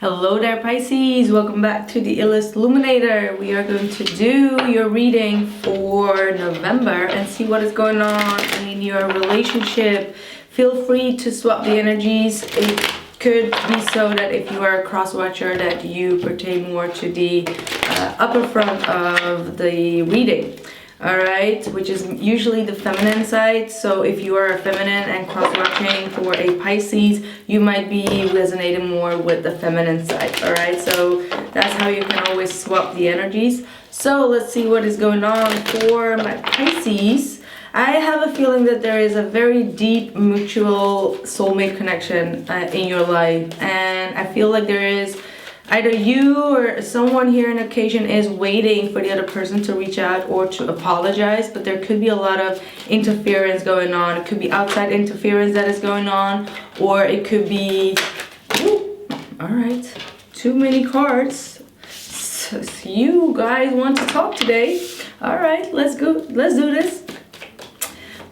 Hello there, Pisces. Welcome back to the illest illuminator. We are going to do your reading for November and see what is going on in your relationship. Feel free to swap the energies. It could be so that if you are a cross watcher that you pertain more to the upper front of the reading. Alright, which is usually the feminine side. So if you are feminine and cross-watching for a Pisces, you might be resonating more with the feminine side. Alright, so that's how you can always swap the energies. So let's see what is going on for my Pisces. I have a feeling that there is a very deep mutual soulmate connection in your life, and I feel like there is either you or someone here on occasion is waiting for the other person to reach out or to apologize, but there could be a lot of interference going on. It could be outside interference that is going on, or it could be, all right, too many cards. So you guys want to talk today. All right, let's go. Let's do this.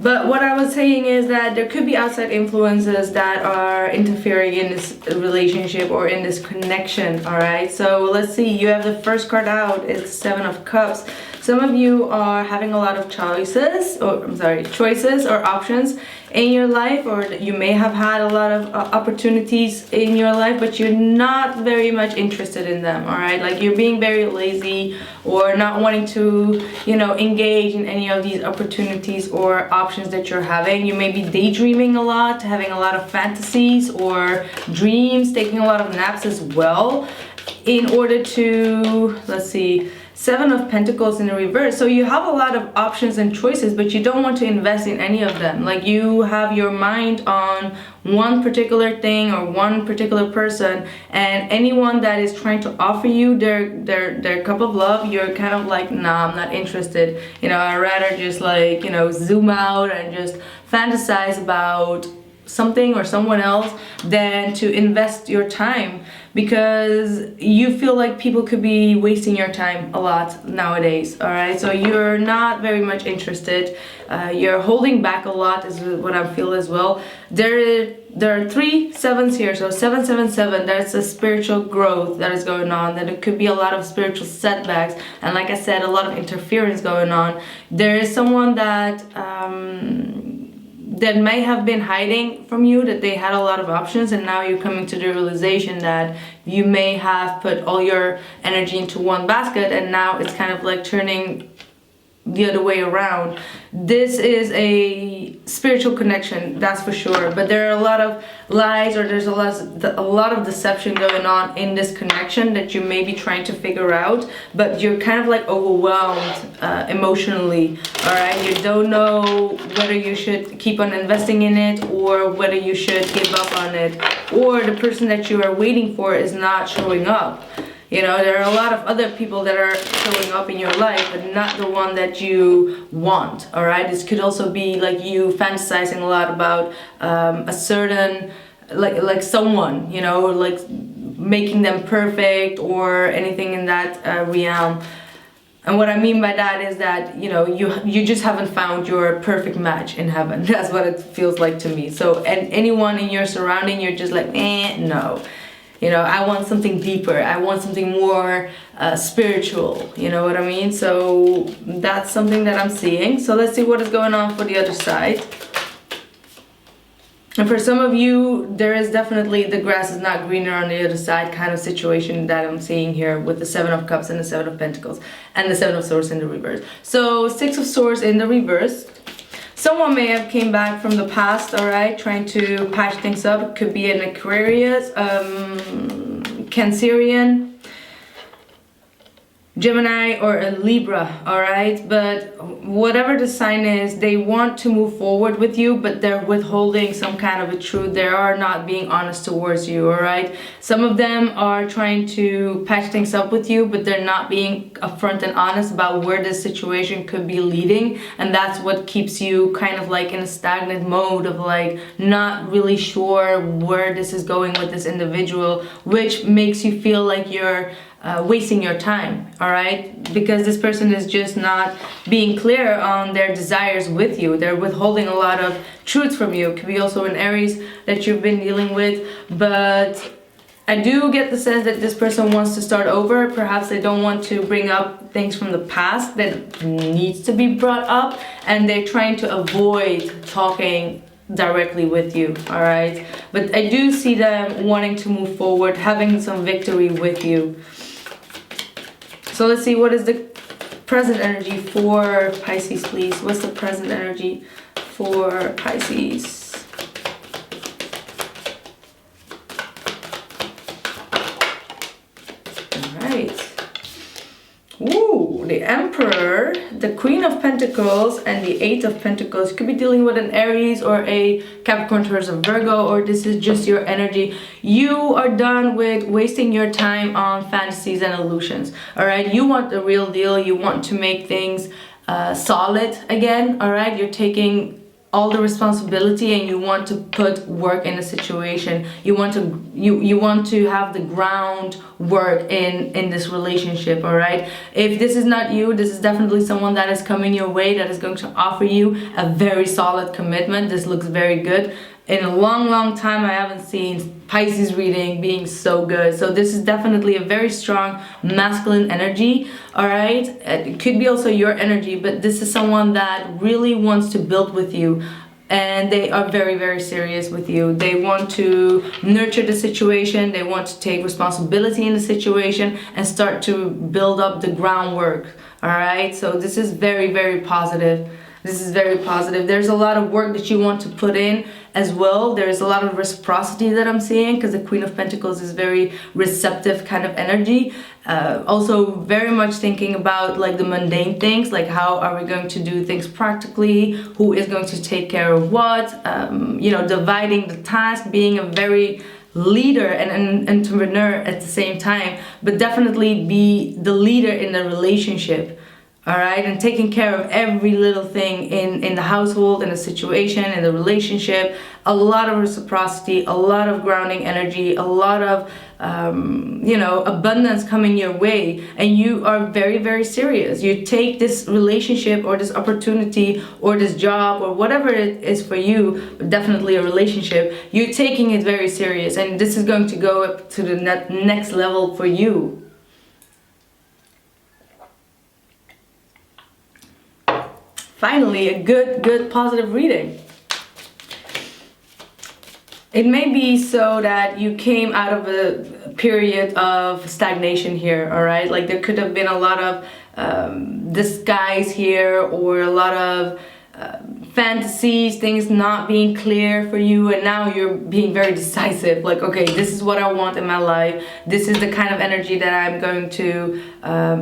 But what I was saying is that there could be outside influences that are interfering in this relationship or in this connection, all right? So let's see, you have the first card out, it's Seven of Cups. Some of you are having a lot of choices or options in your life, or you may have had a lot of opportunities in your life, but you're not very much interested in them, all right? Like you're being very lazy or not wanting to, engage in any of these opportunities or options that you're having. You may be daydreaming a lot, having a lot of fantasies or dreams, taking a lot of naps as well, in order to, let's see, Seven of Pentacles in the reverse. So you have a lot of options and choices, but you don't want to invest in any of them. Like you have your mind on one particular thing or one particular person, and anyone that is trying to offer you their cup of love, you're kind of like, nah, I'm not interested. I'd rather just like, zoom out and just fantasize about something or someone else than to invest your time, because you feel like people could be wasting your time a lot nowadays. All right, so you're not very much interested. You're holding back a lot is what I feel as well. There are 3 sevens here, so 777. That's a spiritual growth that is going on. That it could be a lot of spiritual setbacks, and like I said, a lot of interference going on. There is someone that that may have been hiding from you, that they had a lot of options, and now you're coming to the realization that you may have put all your energy into one basket, and now it's kind of like turning the other way around. This is a spiritual connection, that's for sure, but there are a lot of lies, or there's a lot of deception going on in this connection that you may be trying to figure out, but you're kind of like overwhelmed emotionally. All right, you don't know whether you should keep on investing in it or whether you should give up on it, or the person that you are waiting for is not showing up. There are a lot of other people that are showing up in your life, but not the one that you want, all right? This could also be like you fantasizing a lot about a certain, like someone, like making them perfect or anything in that realm. And what I mean by that is that, you just haven't found your perfect match in heaven. That's what it feels like to me. So, and anyone in your surrounding, you're just like, no. I want something deeper. I want something more spiritual. You know what I mean? So that's something that I'm seeing. So let's see what is going on for the other side. And for some of you, there is definitely the grass is not greener on the other side kind of situation that I'm seeing here with the Seven of Cups and the Seven of Pentacles and the Seven of Swords in the reverse. So Six of Swords in the reverse. Someone may have came back from the past, all right, trying to patch things up. It could be an Aquarius, Cancerian, Gemini, or a Libra, all right? But whatever the sign is, they want to move forward with you, but they're withholding some kind of a truth. They are not being honest towards you, all right? Some of them are trying to patch things up with you, but they're not being upfront and honest about where this situation could be leading, and that's what keeps you kind of like in a stagnant mode of like not really sure where this is going with this individual, which makes you feel like you're wasting your time, all right? Because this person is just not being clear on their desires with you. They're withholding a lot of truth from you. It could be also an Aries that you've been dealing with, but I do get the sense that this person wants to start over. Perhaps they don't want to bring up things from the past that needs to be brought up, and they're trying to avoid talking directly with you, all right? But I do see them wanting to move forward, having some victory with you. So let's see, what is the present energy for Pisces, please? What's the present energy for Pisces? Ooh, the Emperor, the Queen of Pentacles, and the Eight of Pentacles. You could be dealing with an Aries or a Capricorn, Taurus, or Virgo, or this is just your energy. You are done with wasting your time on fantasies and illusions, all right? You want the real deal. You want to make things solid again, all right? You're taking all the responsibility and you want to put work in a situation. You want to have the groundwork in this relationship, all right? If this is not you, this is definitely someone that is coming your way, that is going to offer you a very solid commitment. This looks very good. In a long time, I haven't seen Pisces reading being so good. So this is definitely a very strong masculine energy, all right? It could be also your energy, but this is someone that really wants to build with you, and they are very serious with you. They want to nurture the situation. They want to take responsibility in the situation and start to build up the groundwork, all right? So this is very positive. This is very positive. There's a lot of work that you want to put in as well. There's a lot of reciprocity that I'm seeing, because the Queen of Pentacles is very receptive kind of energy. Also very much thinking about like the mundane things, like how are we going to do things practically, who is going to take care of what, you know, dividing the task, being a very leader and an entrepreneur at the same time, but definitely be the leader in the relationship. All right, and taking care of every little thing in the household, in the situation, in the relationship. A lot of reciprocity, a lot of grounding energy, a lot of you know, abundance coming your way, and you are very serious. You take this relationship or this opportunity or this job or whatever it is for you, but definitely a relationship, you're taking it very serious, and this is going to go up to the next level for you. Finally, a good positive reading. It may be so that you came out of a period of stagnation here, all right? Like there could have been a lot of disguise here, or a lot of fantasies, things not being clear for you, and now you're being very decisive, like, okay, this is what I want in my life, this is the kind of energy that I'm going to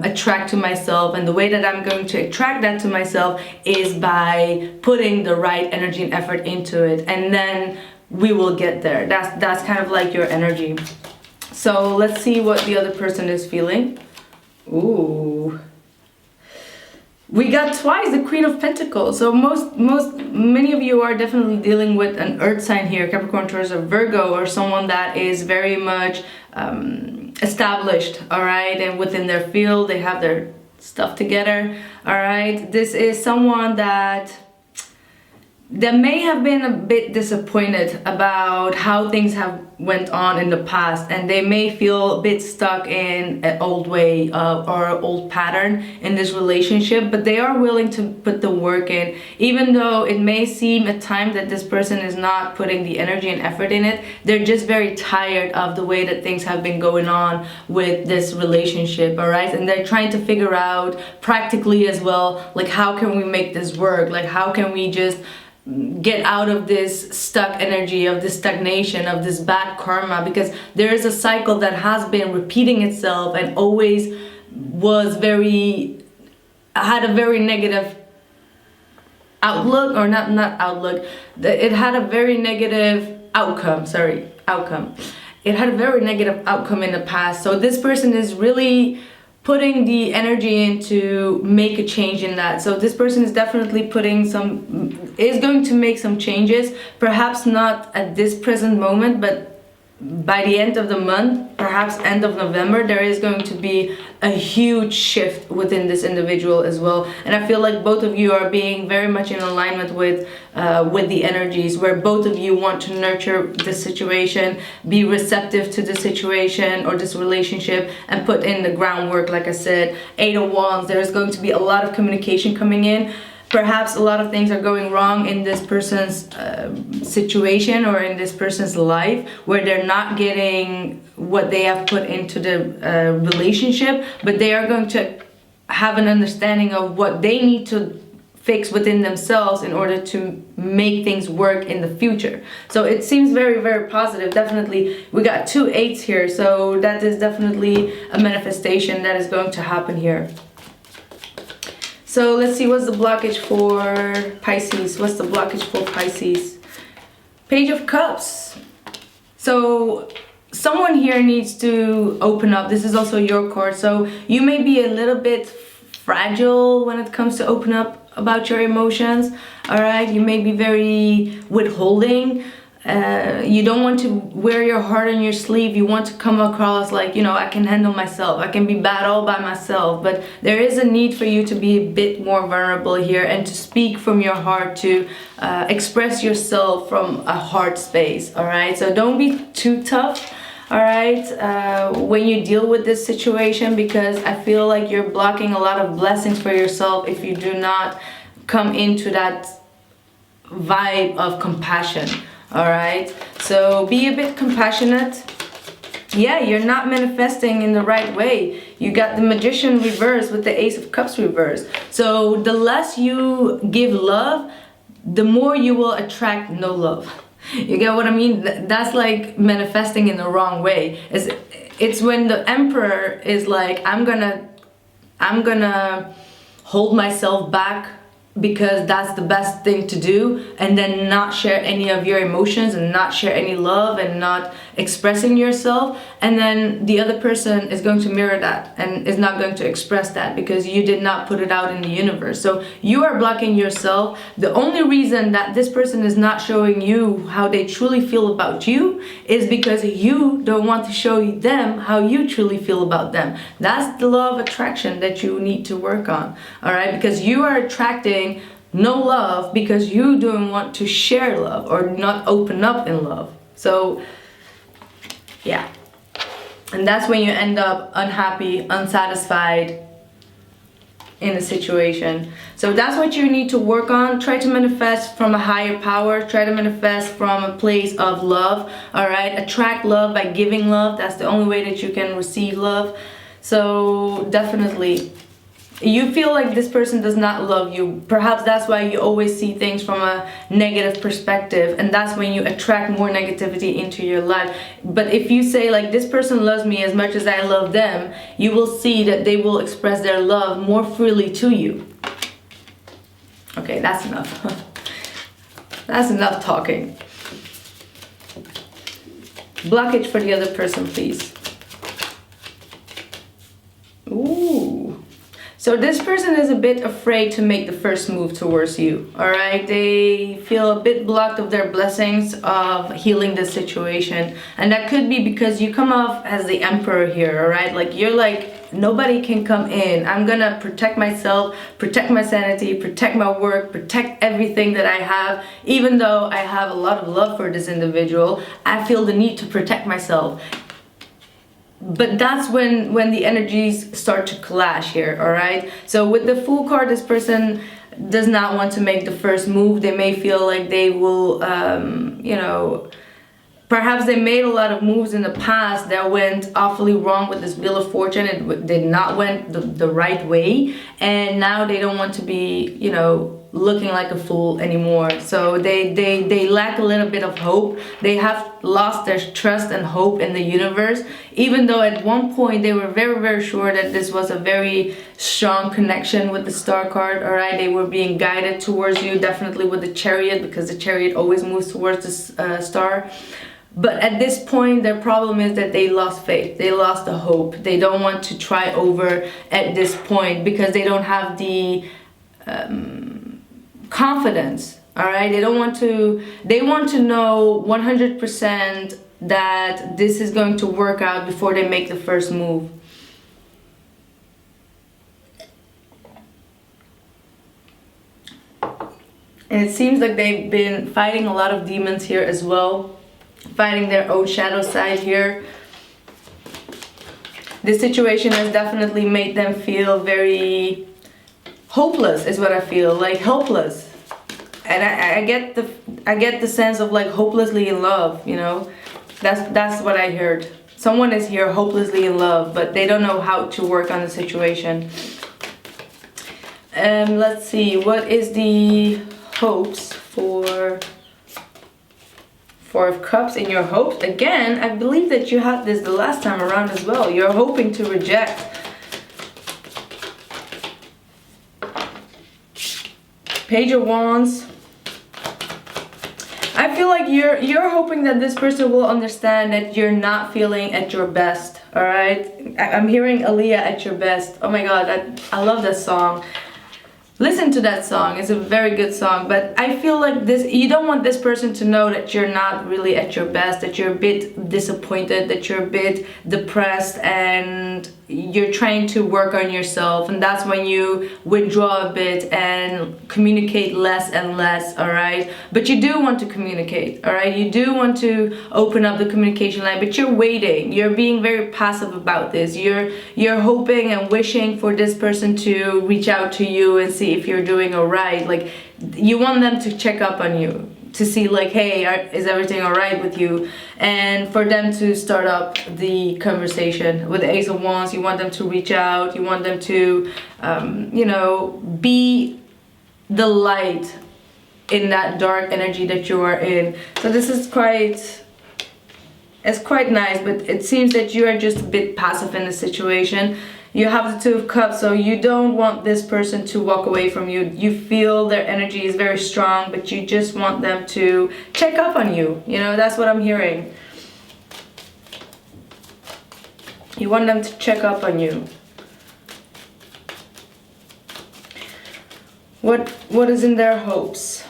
attract to myself, and the way that I'm going to attract that to myself is by putting the right energy and effort into it, and then we will get there. That's kind of like your energy. So let's see what the other person is feeling. Ooh, we got twice the Queen of Pentacles. So many of you are definitely dealing with an earth sign here, Capricorn, Taurus, or Virgo, or someone that is very much established, all right, and within their field, they have their stuff together, all right. This is someone that may have been a bit disappointed about how things have went on in the past, and they may feel a bit stuck in an old way or an old pattern in this relationship, but they are willing to put the work in, even though it may seem at times that this person is not putting the energy and effort in it. They're just very tired of the way that things have been going on with this relationship, all right, and they're trying to figure out practically as well, like, how can we make this work, like how can we just get out of this stuck energy, of this stagnation, of this bad karma, because there is a cycle that has been repeating itself and always had a very negative outlook, or not outlook, it had a very negative outcome, it had a very negative outcome in the past. So this person is really putting the energy in to make a change in that. So this person is definitely is going to make some changes, perhaps not at this present moment, but by the end of the month, perhaps end of November, there is going to be a huge shift within this individual as well. And I feel like both of you are being very much in alignment with the energies, where both of you want to nurture this situation, be receptive to the situation or this relationship, and put in the groundwork. Like I said, 8 of Wands, there is going to be a lot of communication coming in. Perhaps a lot of things are going wrong in this person's situation or in this person's life, where they're not getting what they have put into the relationship, but they are going to have an understanding of what they need to fix within themselves in order to make things work in the future. So it seems very, very positive. Definitely, we got 2 8s here, so that is definitely a manifestation that is going to happen here. So let's see, what's the blockage for Pisces? What's the blockage for Pisces? Page of Cups. So someone here needs to open up. This is also your card. So you may be a little bit fragile when it comes to open up about your emotions. All right, you may be very withholding. You don't want to wear your heart on your sleeve. You want to come across like, you know, I can handle myself. I can be bad all by myself. But there is a need for you to be a bit more vulnerable here and to speak from your heart, to express yourself from a heart space. All right, so don't be too tough. All right, when you deal with this situation, because I feel like you're blocking a lot of blessings for yourself if you do not come into that vibe of compassion. All right, so be a bit compassionate. Yeah, you're not manifesting in the right way. You got the Magician reversed with the Ace of Cups reversed. So the less you give love, the more you will attract no love. You get what I mean? That's like manifesting in the wrong way. It's when the Emperor is like, I'm gonna hold myself back because that's the best thing to do, and then not share any of your emotions and not share any love and not expressing yourself, and then the other person is going to mirror that and is not going to express that because you did not put it out in the universe. So you are blocking yourself. The only reason that this person is not showing you how they truly feel about you is because you don't want to show them how you truly feel about them. That's the law of attraction that you need to work on. All right, because you are attracting no love because you don't want to share love or not open up in love. So yeah, and that's when you end up unhappy, unsatisfied in a situation. So that's what you need to work on. Try to manifest from a higher power. Try to manifest from a place of love. All right, attract love by giving love. That's the only way that you can receive love. So definitely, you feel like this person does not love you. Perhaps that's why you always see things from a negative perspective, and that's when you attract more negativity into your life. But if you say like, this person loves me as much as I love them, you will see that they will express their love more freely to you. Okay, that's enough. That's enough talking. Blockage for the other person, please. Ooh. So this person is a bit afraid to make the first move towards you, all right? They feel a bit blocked of their blessings of healing the situation. And that could be because you come off as the Emperor here, all right? Like, you're like, nobody can come in. I'm gonna protect myself, protect my sanity, protect my work, protect everything that I have. Even though I have a lot of love for this individual, I feel the need to protect myself. But that's when the energies start to clash here, all right? So with the Fool card, this person does not want to make the first move. They may feel like they will, you know, perhaps they made a lot of moves in the past that went awfully wrong with this Wheel of Fortune. It did not went the right way. And now they don't want to be, you know, looking like a fool anymore. So they lack a little bit of hope. They have lost their trust and hope in the universe, even though at one point they were very, very sure that this was a very strong connection with the Star card. All right, they were being guided towards you, definitely with the Chariot, because the Chariot always moves towards the Star. But at this point, their problem is that they lost faith. They lost the hope. They don't want to try over at this point because they don't have the confidence. All right, they want to know 100% that this is going to work out before they make the first move. And it seems like they've been fighting a lot of demons here as well, fighting their own shadow side here. This situation has definitely made them feel very hopeless, is what I feel, like helpless. And I get the sense of like hopelessly in love, you know. That's what I heard. Someone is here hopelessly in love, but they don't know how to work on the situation. Let's see, what is the hopes for Four of Cups in your hopes? Again, I believe that you had this the last time around as well. You're hoping to reject. Page of Wands. I feel like you're hoping that this person will understand that you're not feeling at your best. All right, I'm hearing Aaliyah at your best. Oh my God, I love that song. Listen to that song. It's a very good song. But I feel like you don't want this person to know that you're not really at your best, that you're a bit disappointed, that you're a bit depressed, and you're trying to work on yourself. And that's when you withdraw a bit and communicate less and less, all right? But you do want to communicate, all right? You do want to open up the communication line, but you're waiting. You're being very passive about this. You're hoping and wishing for this person to reach out to you and see if you're doing all right. Like, you want them to check up on you, to see like, hey, is everything all right with you? And for them to start up the conversation. With the Ace of Wands, you want them to reach out. You want them to, you know, be the light in that dark energy that you are in. So this is it's quite nice, but it seems that you are just a bit passive in the situation. You have the Two of Cups, so you don't want this person to walk away from you. You feel their energy is very strong, but you just want them to check up on you. You know, that's what I'm hearing. You want them to check up on you. What is in their hopes?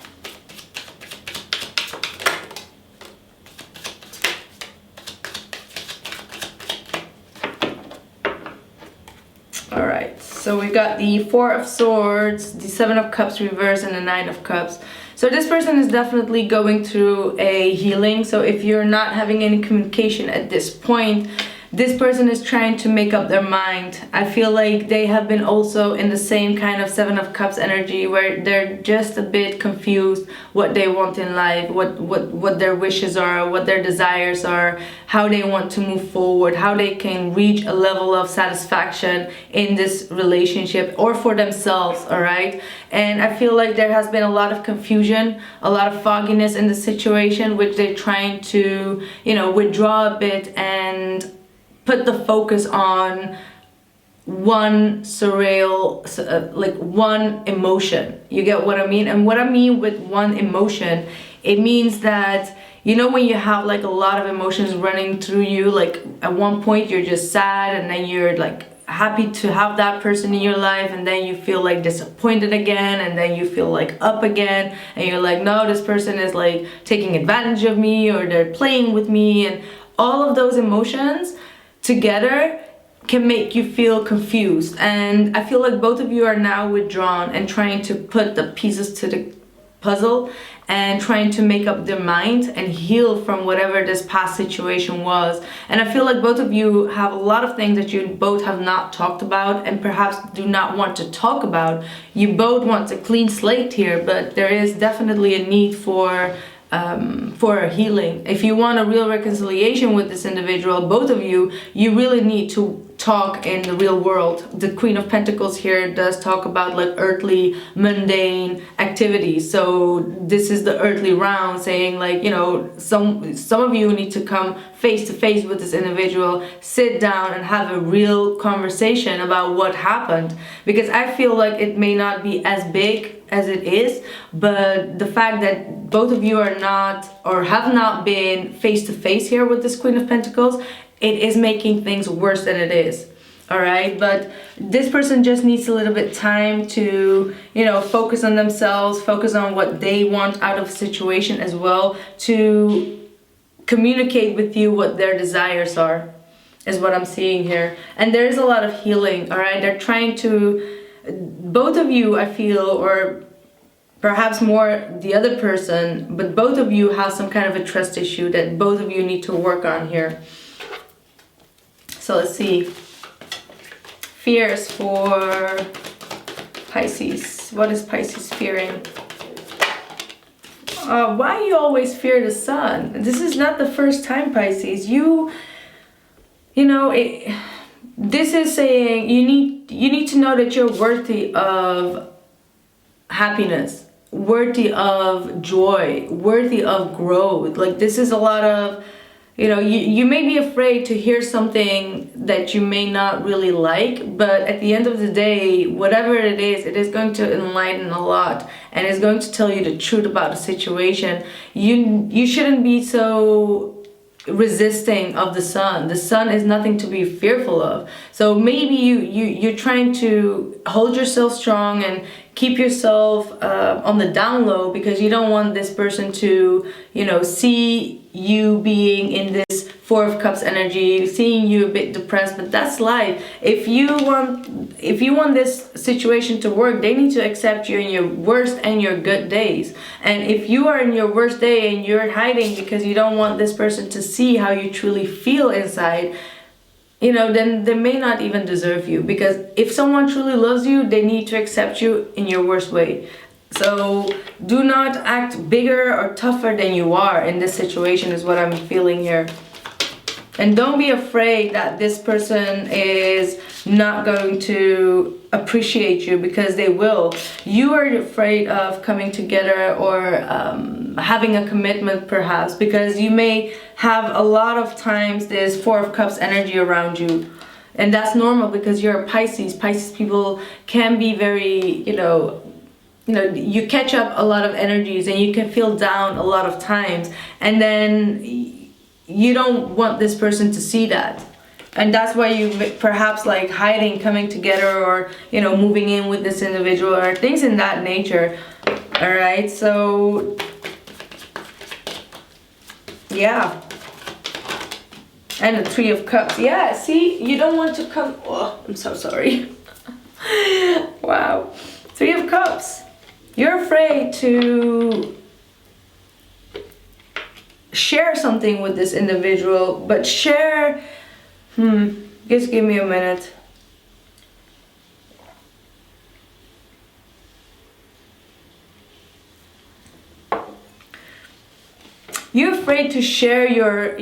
Alright, so we got the Four of Swords, the Seven of Cups reverse, and the Nine of Cups. So this person is definitely going through a healing. So if you're not having any communication at this point, this person is trying to make up their mind. I feel like they have been also in the same kind of Seven of Cups energy, where they're just a bit confused what they want in life, what their wishes are, what their desires are, how they want to move forward, how they can reach a level of satisfaction in this relationship or for themselves, all right? And I feel like there has been a lot of confusion, a lot of fogginess in the situation, which they're trying to, you know, withdraw a bit and put the focus on one surreal, like one emotion. You get what I mean? And what I mean with one emotion, it means that, you know, when you have like a lot of emotions running through you, like at one point you're just sad, and then you're like happy to have that person in your life, and then you feel like disappointed again, and then you feel like up again, and you're like, no, this person is like taking advantage of me, or they're playing with me. And all of those emotions together can make you feel confused. And I feel like both of you are now withdrawn and trying to put the pieces to the puzzle and trying to make up their mind and heal from whatever this past situation was. And I feel like both of you have a lot of things that you both have not talked about and perhaps do not want to talk about. You both want a clean slate here, but there is definitely a need for a healing. If you want a real reconciliation with this individual, both of you, you really need to talk in the real world. The Queen of Pentacles here does talk about like earthly, mundane activities. So this is the earthly round, saying like, you know, some of you need to come face to face with this individual, sit down and have a real conversation about what happened. Because I feel like it may not be as big as it is, but the fact that both of you are not or have not been face to face here with this Queen of Pentacles, it is making things worse than it is. All right, but this person just needs a little bit time to, you know, focus on themselves, focus on what they want out of a situation as well, to communicate with you what their desires are, is what I'm seeing here. And there is a lot of healing, all right? They're trying to, both of you, I feel, or perhaps more the other person, but both of you have some kind of a trust issue that both of you need to work on here. So let's see. Fears for Pisces. What is Pisces fearing? Why you always fear the sun? This is not the first time, Pisces. You know, this is saying you need to know that you're worthy of happiness, worthy of joy, worthy of growth. Like, this is a lot of, you know, you may be afraid to hear something that you may not really like, but at the end of the day, whatever it is going to enlighten a lot, and it's going to tell you the truth about the situation. You shouldn't be so resisting of the sun. The sun is nothing to be fearful of. So maybe you're trying to hold yourself strong and keep yourself on the down low, because you don't want this person to, you know, see you being in this Four of Cups energy, seeing you a bit depressed. But that's life. If you want this situation to work, they need to accept you in your worst and your good days. And if you are in your worst day and you're hiding because you don't want this person to see how you truly feel inside, you know, then they may not even deserve you. Because if someone truly loves you, they need to accept you in your worst way. So do not act bigger or tougher than you are in this situation, is what I'm feeling here. And don't be afraid that this person is not going to appreciate you, because they will. You are afraid of coming together or having a commitment, perhaps, because you may have a lot of times this Four of Cups energy around you. And that's normal, because you're a Pisces. Pisces people can be very, you know, you catch up a lot of energies and you can feel down a lot of times. And then you don't want this person to see that. And that's why you perhaps like hiding, coming together, or, you know, moving in with this individual, or things in that nature. All right, so yeah. And the Three of Cups. Yeah, see, you don't want to come. Oh, I'm so sorry. Wow. Three of Cups. You're afraid to share something with this individual, but share, just give me a minute. You're afraid to share your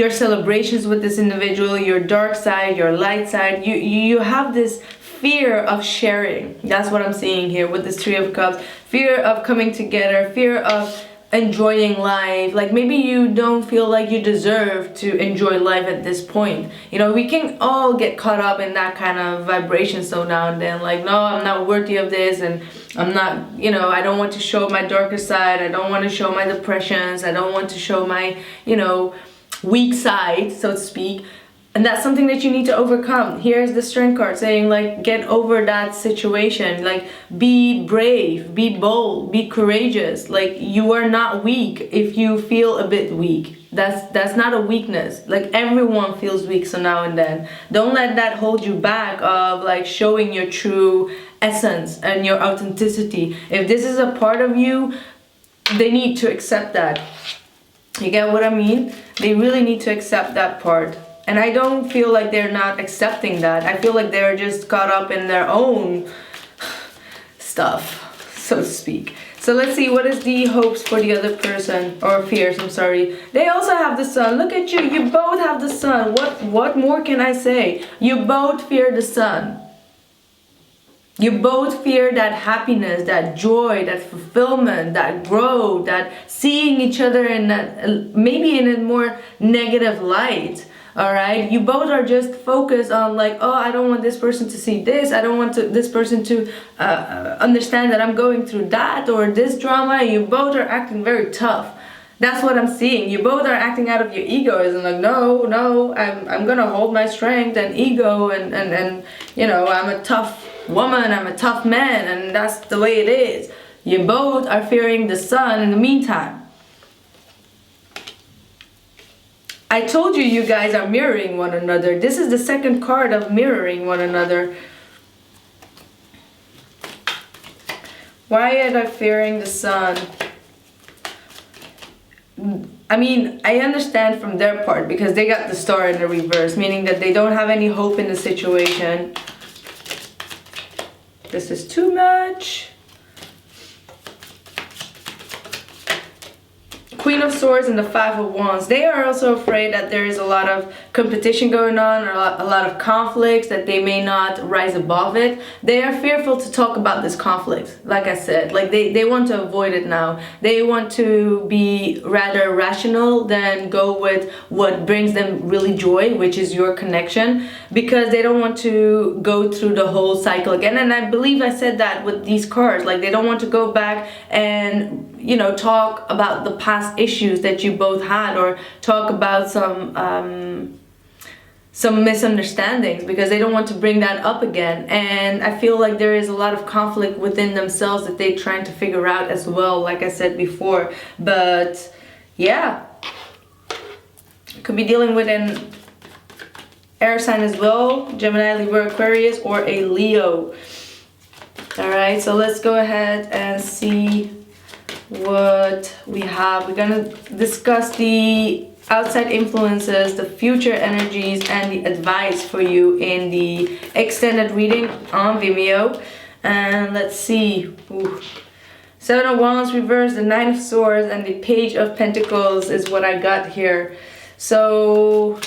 celebrations with this individual, your dark side, your light side. You have this fear of sharing. That's what I'm seeing here with this Three of Cups. Fear of coming together, fear of enjoying life. Like, maybe you don't feel like you deserve to enjoy life at this point. You know, we can all get caught up in that kind of vibration so now and then, like, no, I'm not worthy of this, and I'm not, you know, I don't want to show my darker side, I don't want to show my depressions, I don't want to show my, you know, weak side, so to speak. And that's something that you need to overcome. Here's the Strength card saying, like, get over that situation. Like, be brave, be bold, be courageous. Like, you are not weak if you feel a bit weak. That's not a weakness. Like, everyone feels weak so now and then. Don't let that hold you back of like showing your true essence and your authenticity. If this is a part of you, they need to accept that. You get what I mean? They really need to accept that part. And I don't feel like they're not accepting that. I feel like they're just caught up in their own stuff, so to speak. So let's see, what is the hopes for the other person, or fears, I'm sorry. They also have the sun. Look at you, you both have the sun. What more can I say? You both fear the sun. You both fear that happiness, that joy, that fulfillment, that growth, that seeing each other in that, maybe in a more negative light. All right, you both are just focused on like, oh, I don't want this person to see this, I don't want this person to understand that I'm going through that or this drama. You both are acting very tough. That's what I'm seeing. You both are acting out of your egoism, like, no, I'm gonna hold my strength and ego, and you know, I'm a tough woman, I'm a tough man, and that's the way it is. You both are fearing the sun in the meantime. I told you, you guys are mirroring one another. This is the second card of mirroring one another. Why are they fearing the sun? I mean, I understand from their part because they got the star in the reverse, meaning that they don't have any hope in the situation. This is too much. Queen of Swords and the Five of Wands. They are also afraid that there is a lot of competition going on, or a lot of conflicts, that they may not rise above it. They are fearful to talk about this conflict. Like I said, like they want to avoid it now. They want to be rather rational than go with what brings them really joy, which is your connection, because they don't want to go through the whole cycle again. And I believe I said that with these cards, like they don't want to go back and, you know, talk about the past issues that you both had, or talk about some misunderstandings, because they don't want to bring that up again. And I feel like there is a lot of conflict within themselves that they're trying to figure out as well, like I said before. But yeah, could be dealing with an air sign as well, Gemini, Libra, Aquarius, or a Leo. All right, so let's go ahead and see what we have. We're gonna discuss the outside influences, the future energies, and the advice for you in the extended reading on Vimeo. And let's see. Ooh. Seven of Wands reversed, the Nine of Swords, and the Page of Pentacles is what I got here. So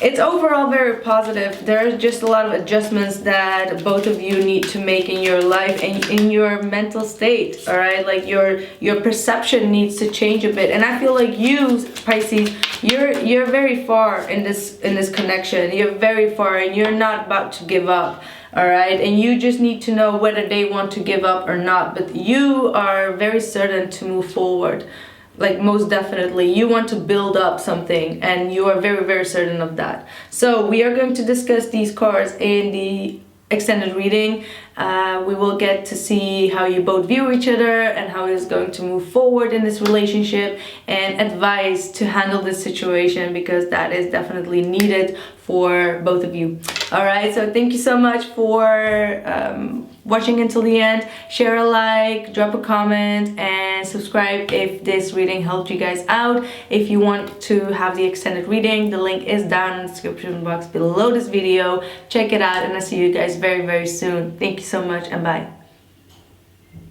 it's overall very positive. There's just a lot of adjustments that both of you need to make in your life and in your mental state, all right? Like your perception needs to change a bit. And I feel like you, Pisces, you're very far in this connection. You're very far, and you're not about to give up, all right? And you just need to know whether they want to give up or not. But you are very certain to move forward. Like, most definitely you want to build up something, and you are very, very certain of that. So we are going to discuss these cards in the extended reading. We will get to see how you both view each other and how it's going to move forward in this relationship, and advice to handle this situation, because that is definitely needed for both of you. All right, so thank you so much for watching until the end. Share a like, drop a comment, and subscribe if this reading helped you guys out. If you want to have the extended reading, the link is down in the description box below this video. Check it out, and I'll see you guys very, very soon. Thank you so much, and bye.